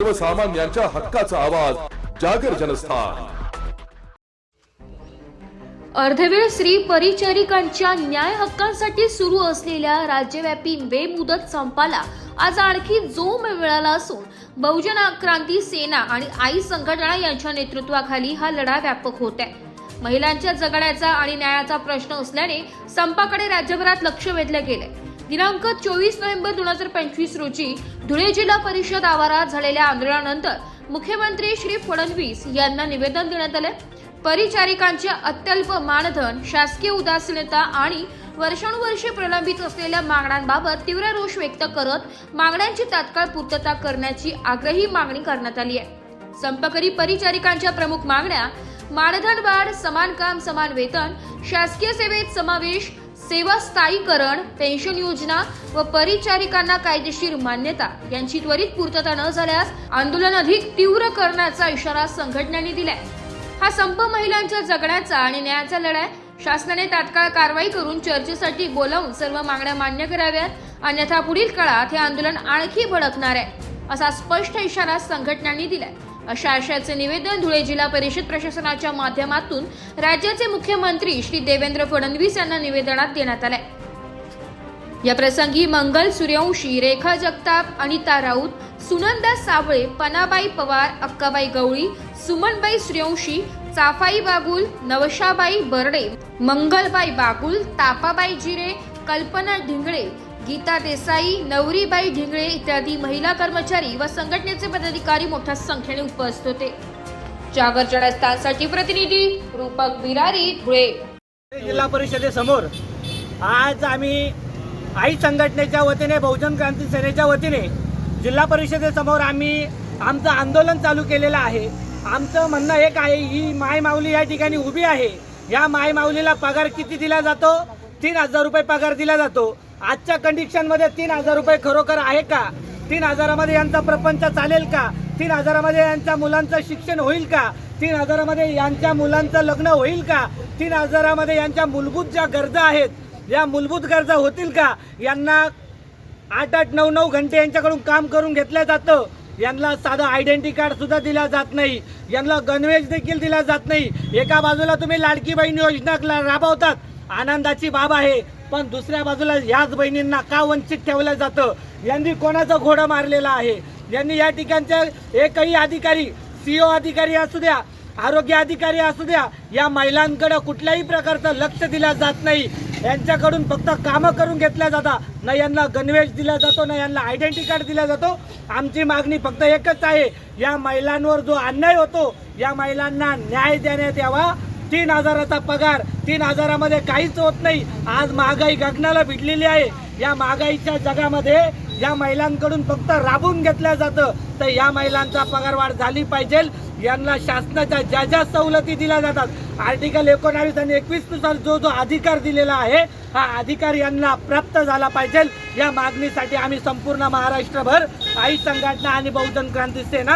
सर्वसामान्यांच्या हक्काचा आवाज जागर जनस्थान। अर्धवेळ स्त्री परिचारिकांच्या न्याय हक्कांसाठी सुरू असलेल्या राज्यव्यापी बेमुदत संपाला आज आणखी जोम मिळाला असून बहुजन क्रांती सेना आणि आई संघटना यांच्या नेतृत्वाखाली हा लढा व्यापक होत आहे। महिलांच्या जगण्याचा आणि न्यायाचा प्रश्न असल्याने संपाकडे राज्यभरात लक्ष वेधले गेले। दिनांक 24 नोव्हेंबर 2025 रोजी धुळे जिल्हा परिषद आवारात झालेल्या आंदोलनानंतर मुख्यमंत्री श्री फडणवीस यांना निवेदन देण्यात आले। परिचारिकांच्या अत्यल्प मानधन, शासकीय उदासीनता आणि वर्षानुवर्षे प्रलंबित असलेल्या मागण्यांबाबत तीव्र रोष व्यक्त करत मागण्यांची तात्काळ पूर्तता करण्याची आग्रही मागणी करण्यात आली आहे। संपकरी परिचारिकांच्या प्रमुख मागण्या मानधन वाढ, समान काम समान वेतन, शासकीय सेवेत समावेश, सेवा स्थायीकरण, पेन्शन योजना व परिचारिकांना कायदेशीर मान्यता यांची त्वरित पूर्तता न झाल्यास आंदोलन अधिक तीव्र करण्याचा इशारा संघटनांनी दिलाय। हा संप महिलांच्या जगण्याचा आणि न्यायाचा लढा आहे। शासनाने तात्काळ कारवाई करून चर्चेसाठी बोलावून सर्व मागण्या मान्य कराव्यात, अन्यथा पुढील काळात हे आंदोलन आणखी भडकणार आहे असा स्पष्ट इशारा संघटनांनी दिलाय। अशा आशयाचे निवेदन धुळे जिल्हा परिषद प्रशासनाच्या माध्यमातून राज्याचे मुख्यमंत्री श्री देवेंद्र फडणवीस यांना निवेदनात देण्यात आले। या प्रसंगी मंगल सूर्यवंशी, रेखा जगताप, अनिता राऊत, सुनंदा साबळे, पनाबाई पवार, अक्काबाई गवळी, सुमनबाई सूर्यवंशी, चाफाई बागुल, नवशाबाई बर्डे, मंगलबाई बागुल, तापाबाई जिरे, कल्पना ढिंगळे, गीता देसाई, नवरीबाई ढिंगळे इत्यादी महिला कर्मचारी व संघटनेचे पदाधिकारी मोठ्या संख्येने उपस्थित होते। जागर जनस्थानसाठी प्रतिनिधी रूपक बिरारी, धुळे। जिल्हा परिषदेसमोर आज आम्ही आई संघटनेच्या वतीने, बहुजन क्रांती सेनेच्या वतीने जिल्हा परिषदेसमोर आम्ही आमचं आंदोलन चालू केलेलं आहे। आमचं म्हणणं एक आहे, ही माय माऊली या ठिकाणी उभी आहे। या माय माऊलीला पगार किती दिला जातो? 3000 रुपये पगार दिला जातो। आजच्या कंडिशनमध्ये 3000 रुपये खरोखर आहे का? 3000 मध्ये यांचा प्रपंच चालेल का? 3000 मध्ये यांच्या मुलांचं शिक्षण होईल का? 3000 मध्ये यांच्या मुलांचं लग्न होईल का? 3000 मध्ये यांच्या मूलभूत ज्या गरजा आहेत, या मूलभूत गरजा होतील का? यांना 8-8, 9-9 घंटे यांच्याकडून काम करून घेतलं जातं। यांना साधं आयडेंटिटी कार्ड सुद्धा दिला जात नाही। यांना गणवेश देखील दिला जात नाही। एका बाजूला तुम्ही लाडकी बहीण योजना राबवतात, आनंदाची बाब आहे, पण दुसऱ्या बाजूला याच बहिणींना का वंचित ठेवलं जातं? यांनी कोणाचा घोडा मारलेला आहे? यांनी या ठिकाणचे एकही अधिकारी, सीओ अधिकारी असू द्या, आरोग्य अधिकारी असू द्या, या महिलांकडे कुठल्याही प्रकारचं लक्ष दिलं जात नाही। यांच्याकडून फक्त कामं करून घेतल्या जातात, ना यांना गणवेश दिला जातो, ना यांना आयडेंटिटी कार्ड दिला जातो। आमची मागणी फक्त एकच आहे, या महिलांवर जो अन्याय होतो, या महिलांना न्याय देण्यात यावा। 3000चा पगार, 3000 मध्ये काहीच होत नाही। आज महागाई गगनाला भिडलेली आहे। या महागाईच्या जगामध्ये या महिलांकडून फक्त राबून घेतलं जातं। तर या महिलांचा पगारवाढ झाली पाहिजे। यांना शासनाच्या ज्या ज्या सवलती दिल्या जातात, आर्टिकल 19 आणि 21 नुसार जो अधिकार दिलेला आहे, हा अधिकार यांना प्राप्त झाला पाहिजे। या मागणीसाठी आम्ही संपूर्ण महाराष्ट्रभर आई संघटना आणि बहुजन क्रांती सेना